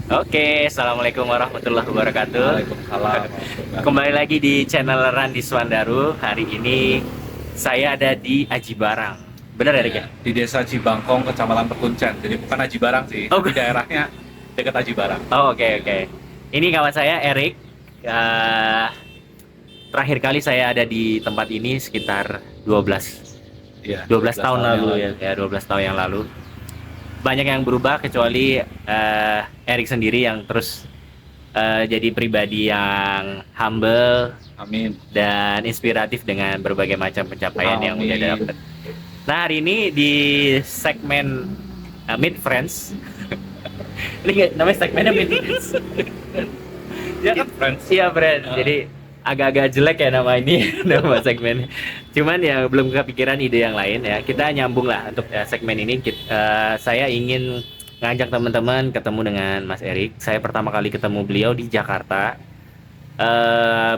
Oke, assalamualaikum warahmatullahi wabarakatuh. Waalaikumsalam. Kembali lagi di channel Randi Swandaru. Hari ini saya ada di Aji Barang. Benar ya, Rik ya? Di Desa Cibangkong, Kecamatan Pekuncen. Jadi bukan Aji Barang sih, Oh, tapi daerahnya dekat Aji Barang. oh, oke oke. Ini kawan saya Erik. Eh, Terakhir kali saya ada di tempat ini sekitar 12 12 tahun tahun yang lalu ya, 12 tahun yang lalu. Banyak yang berubah kecuali Erik sendiri yang terus jadi pribadi yang humble Amin. dan inspiratif dengan berbagai macam pencapaian yang udah Amin. dapat. Nah, hari ini di segmen Meet Friends. Ini namanya segmennya Meet Friends. Ya kan, friends? Iya, friends. Jadi agak-agak jelek ya nama ini, nama segmen. Cuman ya belum kepikiran ide yang lain ya. Kita nyambung lah untuk segmen ini. Saya ingin ngajak teman-teman ketemu dengan Mas Erik. Saya pertama kali ketemu beliau di Jakarta.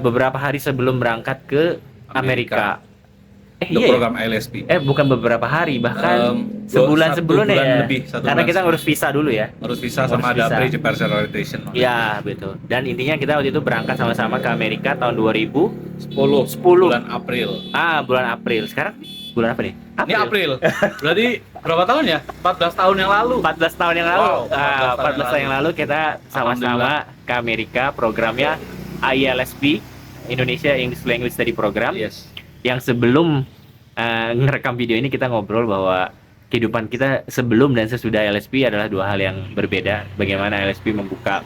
Beberapa hari sebelum berangkat ke Amerika. Untuk Iya ya? program LSP. Bukan beberapa hari, bahkan sebulan 1 sebelumnya bulan ya. lebih, 1 Karena bulan kita ngurus setengah. visa dulu ya. Ngurus visa Ngurus sama ada visa. pre-departure orientation. Ya, betul. Dan intinya kita waktu itu berangkat sama-sama ke Amerika tahun 10 10. bulan April. Bulan April. Sekarang bulan apa nih? Ini April. Berarti berapa tahun ya? 14 tahun yang lalu. 14 tahun yang lalu. Wow, 14 tahun yang lalu kita sama-sama ke Amerika. Programnya ILSP, Indonesia English Language Study Program. Yes. Yang sebelum ngerekam video ini kita ngobrol bahwa kehidupan kita sebelum dan sesudah LSP adalah dua hal yang berbeda. Bagaimana LSP membuka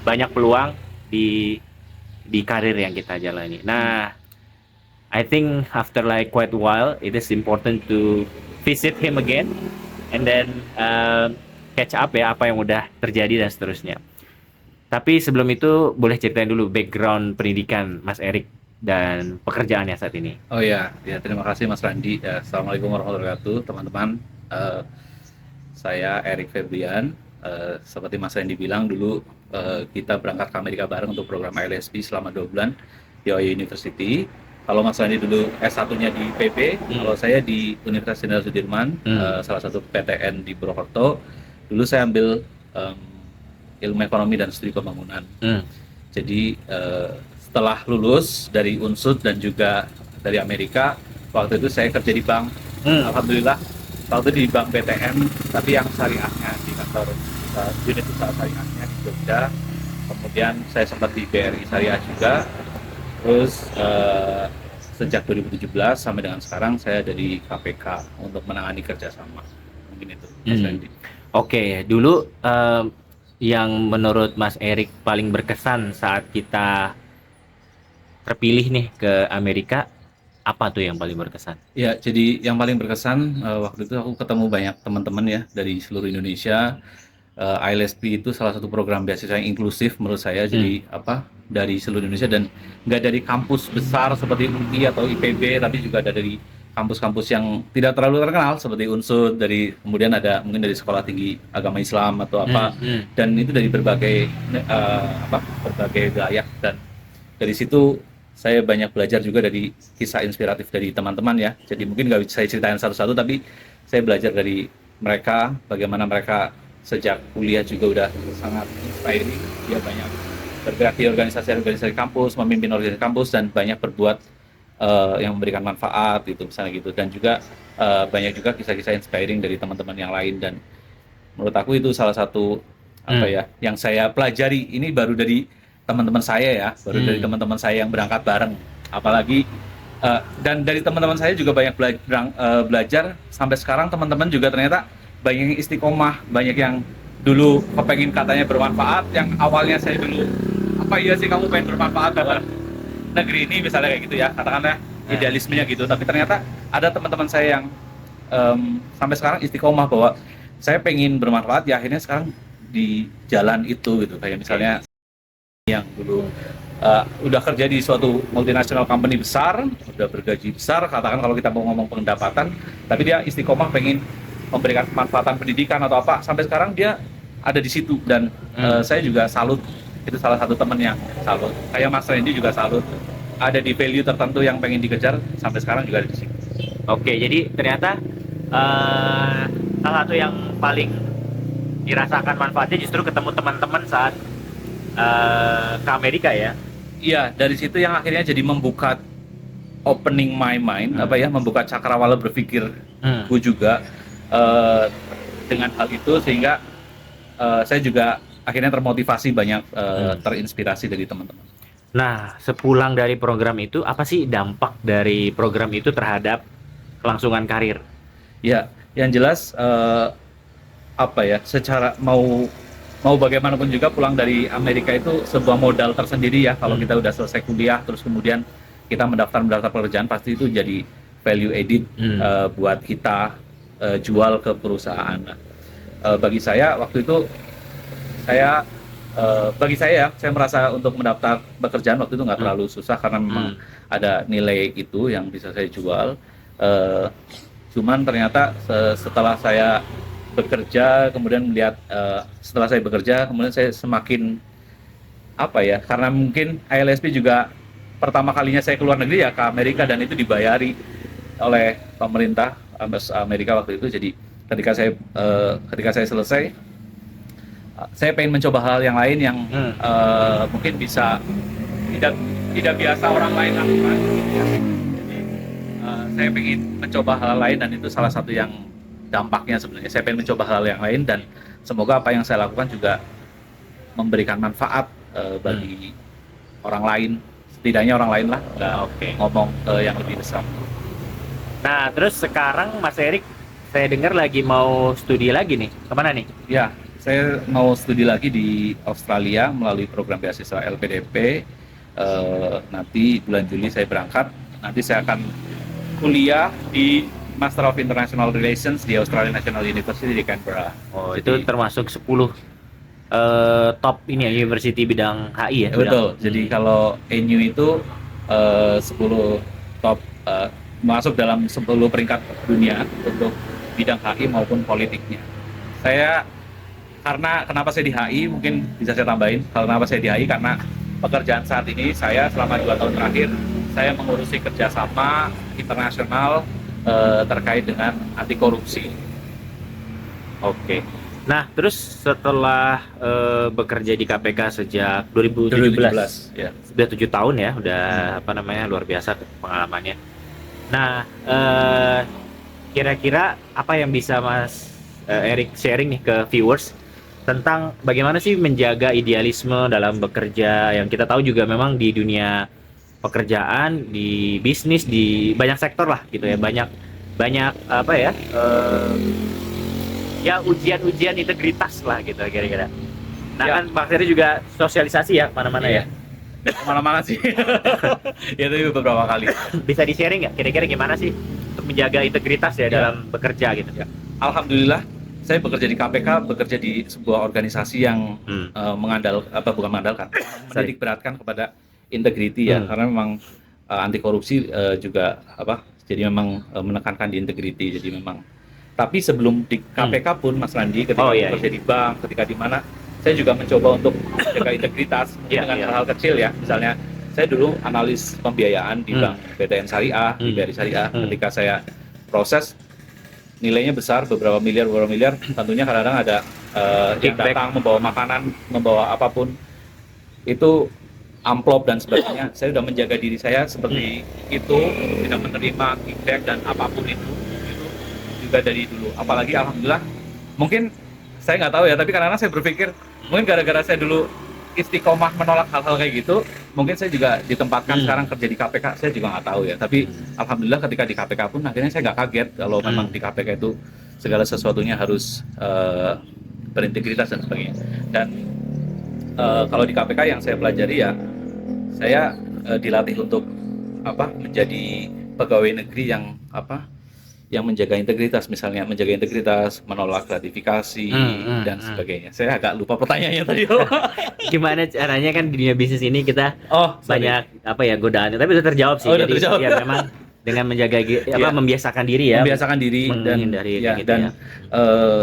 banyak peluang di karir yang kita jalani. Nah, I think after like quite a while, it is important to visit him again and then catch up ya apa yang udah terjadi dan seterusnya. Tapi sebelum itu boleh ceritain dulu background pendidikan Mas Erik dan pekerjaannya saat ini. Oh ya, terima kasih Mas Randi. Ya, Assalamualaikum warahmatullahi wabarakatuh, teman-teman. Saya Erik Febrian. Seperti Mas Randi bilang dulu, kita berangkat ke Amerika bareng untuk program ILSP selama 2 bulan di Ohio University. Kalau Mas Randi dulu S1-nya di PB, kalau saya di Universitas Jenderal Sudirman, salah satu PTN di Purwokerto. Dulu saya ambil ilmu ekonomi dan studi pembangunan. Jadi setelah lulus dari Unsud dan juga dari Amerika, waktu itu saya kerja di bank. Alhamdulillah, waktu itu di bank BTN, tapi yang syariahnya di kantor unit usaha syariahnya di Jogja. Kemudian saya sempat di BRI Syariah juga. Terus sejak 2017 sampai dengan sekarang saya ada di KPK untuk menangani kerjasama. Mungkin itu, Mas Randy. Oke, dulu yang menurut Mas Erik paling berkesan saat kita terpilih nih ke Amerika, apa tuh yang paling berkesan? Ya, jadi yang paling berkesan waktu itu aku ketemu banyak teman-teman ya dari seluruh Indonesia. ILSP itu salah satu program beasiswa yang inklusif menurut saya. Jadi dari seluruh Indonesia dan nggak dari kampus besar seperti UI atau IPB, tapi juga ada dari kampus-kampus yang tidak terlalu terkenal seperti Unsud, kemudian ada mungkin dari Sekolah Tinggi Agama Islam atau apa, dan itu dari berbagai berbagai wilayah. Dan dari situ saya banyak belajar juga dari kisah inspiratif dari teman-teman ya. Jadi mungkin nggak bisa saya ceritain satu-satu, tapi saya belajar dari mereka, bagaimana mereka sejak kuliah juga udah sangat inspiring. Dia banyak bergerak di organisasi kampus, memimpin organisasi kampus, dan banyak berbuat yang memberikan manfaat gitu, misalnya gitu. Dan juga banyak juga kisah-kisah inspiring dari teman-teman yang lain. Dan menurut aku itu salah satu yang saya pelajari. Ini baru dari teman-teman saya ya, dari teman-teman saya yang berangkat bareng. Apalagi dan dari teman-teman saya juga banyak belajar sampai sekarang. Teman-teman juga ternyata banyak yang istiqomah, banyak yang dulu kepengen katanya bermanfaat, yang awalnya saya dulu apa iya sih kamu pengen bermanfaat buat negeri ini misalnya kayak gitu ya, katakanlah idealismenya gitu. Tapi ternyata ada teman-teman saya yang sampai sekarang istiqomah bahwa saya pengen bermanfaat ya, akhirnya sekarang di jalan itu gitu. Kayak misalnya yang dulu udah kerja di suatu multinational company besar, udah bergaji besar, katakan kalau kita mau ngomong pendapatan, tapi dia istiqomah pengen memberikan kemanfaatan pendidikan atau apa, sampai sekarang dia ada di situ. Dan saya juga salut, itu salah satu temen yang salut. Kayak Mas Randy juga salut, ada di value tertentu yang pengen dikejar, sampai sekarang juga ada di situ. Oke, jadi ternyata salah satu yang paling dirasakan manfaatnya justru ketemu teman-teman saat ke Amerika ya. Iya, dari situ yang akhirnya jadi membuka opening my mind, apa ya, membuka cakrawala berpikirku juga eh, dengan hal itu, sehingga saya juga akhirnya termotivasi banyak, terinspirasi dari teman-teman. Nah, sepulang dari program itu, apa sih dampak dari program itu terhadap kelangsungan karir? Ya, yang jelas apa ya, secara mau mau bagaimanapun juga pulang dari Amerika itu sebuah modal tersendiri ya. Kalau kita udah selesai kuliah terus kemudian kita mendaftar pekerjaan, pasti itu jadi value added buat kita jual ke perusahaan. Nah, bagi saya waktu itu saya bagi saya merasa untuk mendaftar pekerjaan waktu itu nggak terlalu susah karena memang ada nilai itu yang bisa saya jual. Cuman ternyata setelah saya bekerja, kemudian melihat setelah saya bekerja, kemudian saya semakin apa ya, karena mungkin ILSP juga pertama kalinya saya keluar negeri ya ke Amerika, dan itu dibayari oleh pemerintah Amerika waktu itu. Jadi ketika saya selesai, saya pengen mencoba hal yang lain yang mungkin bisa tidak biasa orang lain lakukan. Jadi saya pengen mencoba hal lain, dan itu salah satu yang dampaknya sebenarnya. Saya pengen mencoba hal yang lain, dan semoga apa yang saya lakukan juga memberikan manfaat bagi orang lain, setidaknya orang lain lah, nggak ngomong yang lebih besar. Nah, terus sekarang Mas Erik, saya dengar lagi mau studi lagi nih. Kemana nih? Ya, saya mau studi lagi di Australia melalui program beasiswa LPDP. Nanti bulan Juli saya berangkat. Nanti saya akan kuliah di Master of International Relations di Australian National University di Canberra. Oh, itu termasuk 10 top ini ya, university bidang HI ya? Betul. Jadi kalau ANU itu 10 top, masuk dalam 10 peringkat dunia untuk bidang HI maupun politiknya. Kenapa saya di HI, mungkin bisa saya tambahin, kenapa saya di HI, karena pekerjaan saat ini saya selama 2 tahun terakhir, saya mengurusi kerjasama internasional terkait dengan anti korupsi. Oke. Nah, terus setelah bekerja di KPK sejak 2017, ya. sudah 7 tahun ya, udah luar biasa pengalamannya. Nah, kira-kira apa yang bisa Mas Erik sharing nih ke viewers tentang bagaimana sih menjaga idealisme dalam bekerja, yang kita tahu juga memang di dunia pekerjaan, di bisnis, di banyak sektor lah gitu ya, banyak apa ya, ya ujian integritas lah gitu kira-kira. Nah ya, kan Bang Ferry juga sosialisasi ya mana-mana ya. Mana-mana sih. Ya itu beberapa kali. Bisa di-sharing nggak kira-kira gimana sih untuk menjaga integritas ya dalam bekerja gitu? Ya. Alhamdulillah saya bekerja di KPK, bekerja di sebuah organisasi yang bukan mengandalkan, menitik beratkan kepada integriti ya, karena memang anti korupsi juga jadi memang menekankan di integriti. Jadi memang, tapi sebelum di KPK pun Mas Randi, ketika bekerja di bank, ketika di mana, saya juga mencoba untuk menjaga integritas dengan hal-hal kecil ya. Misalnya saya dulu analis pembiayaan di bank BTN Syariah, di BRI Syariah. Ketika saya proses, nilainya besar, beberapa miliar, tentunya kadang-kadang ada yang datang membawa makanan, membawa apapun, itu amplop dan sebagainya. Saya sudah menjaga diri saya seperti itu, tidak menerima kickback dan apapun itu juga dari dulu. Apalagi alhamdulillah, mungkin saya nggak tahu ya, tapi kadang-kadang saya berpikir mungkin gara-gara saya dulu istiqomah menolak hal-hal kayak gitu, mungkin saya juga ditempatkan sekarang kerja di KPK, saya juga nggak tahu ya. Tapi alhamdulillah ketika di KPK pun akhirnya saya nggak kaget kalau memang di KPK itu segala sesuatunya harus berintegritas dan sebagainya. Dan kalau di KPK yang saya pelajari ya, saya dilatih untuk menjadi pegawai negeri yang yang menjaga integritas, misalnya menjaga integritas, menolak gratifikasi dan sebagainya. Saya agak lupa pertanyaannya tadi. Gimana caranya, kan di dunia bisnis ini kita banyak godaan, tapi sudah terjawab sih. Jadi terjawab. Ya memang dengan menjaga membiasakan diri ya. Membiasakan diri dan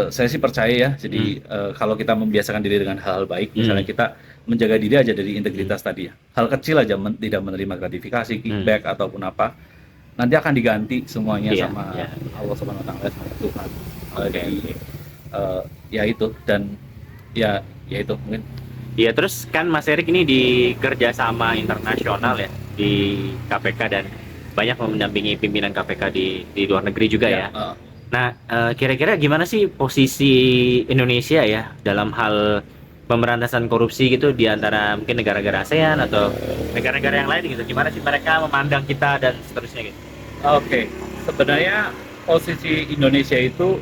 saya sih percaya ya. Jadi kalau kita membiasakan diri dengan hal-hal baik, misalnya kita menjaga diri aja dari integritas tadi ya. Hal kecil aja, tidak menerima gratifikasi, kickback ataupun apa, nanti akan diganti semuanya sama Allah Subhanahu wa taala, sama Tuhan. Jadi ya itu, dan ya itu mungkin. Iya, terus kan Mas Erik ini di kerjasama internasional ya di KPK dan banyak mendampingi pimpinan KPK di luar negeri juga ya. Nah, kira-kira gimana sih posisi Indonesia ya dalam hal pemberantasan korupsi gitu di antara mungkin negara-negara ASEAN atau negara-negara yang lain gitu? Gimana sih mereka memandang kita dan seterusnya gitu? Oke, sebenarnya posisi Indonesia itu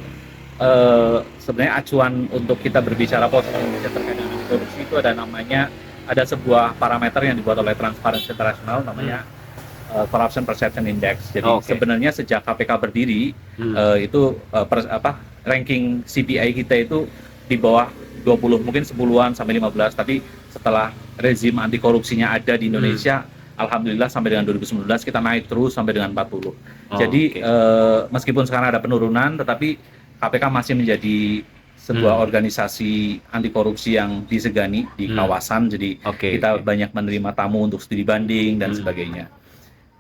sebenarnya acuan untuk kita berbicara posisi Indonesia terkait dengan korupsi itu ada sebuah parameter yang dibuat oleh Transparency International namanya Corruption Perception Index. Jadi sebenarnya sejak KPK berdiri itu ranking CPI kita itu di bawah 20, mungkin 10-an sampai 15, tapi setelah rezim anti korupsinya ada di Indonesia, alhamdulillah sampai dengan 2019 kita naik terus sampai dengan 40. Jadi meskipun sekarang ada penurunan, tetapi KPK masih menjadi sebuah organisasi anti korupsi yang disegani di kawasan. Jadi kita banyak menerima tamu untuk studi banding dan sebagainya.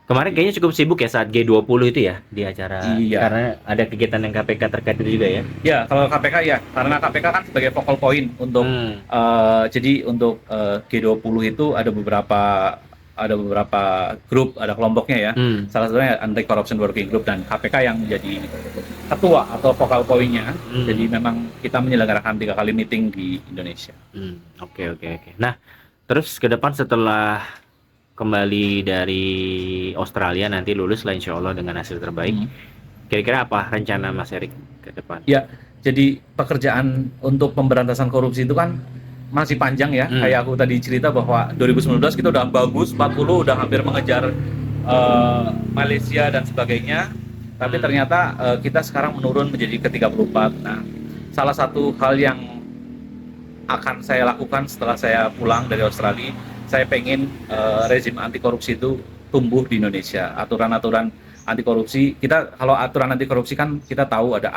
Kemarin kayaknya cukup sibuk ya saat G20 itu ya di acara, karena ada kegiatan yang KPK terkait itu juga ya. Ya, kalau KPK ya, karena KPK kan sebagai focal point untuk jadi untuk G20 itu ada beberapa grup, ada kelompoknya ya. Salah satunya Anti Corruption Working Group, dan KPK yang menjadi ketua atau focal point-nya. Jadi memang kita menyelenggarakan 3 kali meeting di Indonesia. Oke. Nah, terus ke depan setelah kembali dari Australia nanti lulus lah insya Allah dengan hasil terbaik, kira-kira apa rencana Mas Erik ke depan? Ya, jadi pekerjaan untuk pemberantasan korupsi itu kan masih panjang ya. Kayak aku tadi cerita bahwa 2019 kita udah bagus, 40 udah hampir mengejar Malaysia dan sebagainya, tapi ternyata kita sekarang menurun menjadi ke 34. Nah, salah satu hal yang akan saya lakukan setelah saya pulang dari Australia, saya pengen rezim anti korupsi itu tumbuh di Indonesia. Aturan-aturan anti korupsi, kalau aturan anti korupsi kan kita tahu ada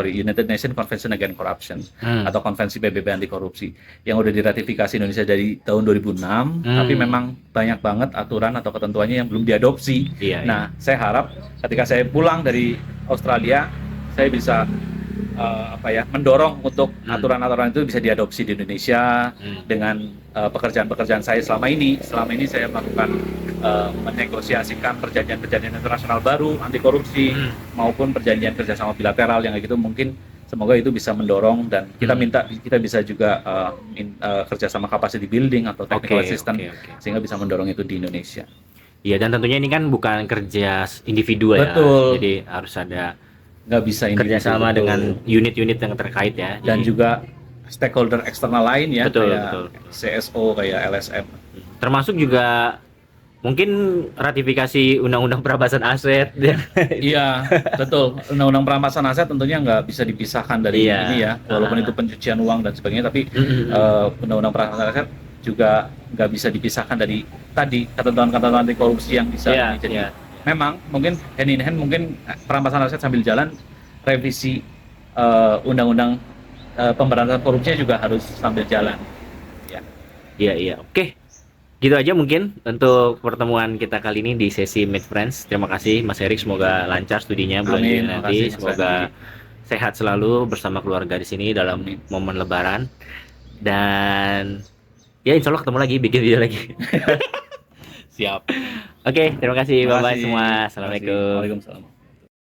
United Nations Convention Against Corruption atau konvensi PBB anti korupsi yang udah diratifikasi Indonesia dari tahun 2006, tapi memang banyak banget aturan atau ketentuannya yang belum diadopsi. Nah, saya harap ketika saya pulang dari Australia, saya bisa mendorong untuk aturan-aturan itu bisa diadopsi di Indonesia dengan pekerjaan-pekerjaan saya selama ini. Selama ini saya melakukan menegosiasikan perjanjian-perjanjian internasional baru anti korupsi maupun perjanjian kerjasama bilateral yang kayak gitu. Mungkin semoga itu bisa mendorong, dan kita bisa juga kerjasama capacity building atau technical assistance sehingga bisa mendorong itu di Indonesia. Iya, dan tentunya ini kan bukan kerja individu ya. Betul. Jadi harus ada nggak bisa kerjasama dengan unit-unit yang terkait ya, dan juga stakeholder eksternal lain ya, betul. CSO, kayak LSM, termasuk juga mungkin ratifikasi undang-undang perampasan aset. Iya, betul. Undang-undang perampasan aset tentunya nggak bisa dipisahkan dari ini ya, walaupun itu pencucian uang dan sebagainya, tapi undang-undang perampasan aset juga nggak bisa dipisahkan dari tadi ketentuan-ketentuan anti korupsi yang bisa jadi. Memang mungkin hand in hand, mungkin perampasan aset sambil jalan revisi undang-undang pemberantasan korupsinya juga harus sambil jalan. Iya. Oke. Gitu aja mungkin untuk pertemuan kita kali ini di sesi Meet Friends. Terima kasih Mas Erik, semoga lancar studinya bulan Juni nanti. Semoga sehat selalu bersama keluarga di sini dalam momen Lebaran. Dan ya insya Allah ketemu lagi, bikin video lagi. Siap. Oke, terima kasih. Bye-bye semua. Assalamualaikum. Waalaikumsalam.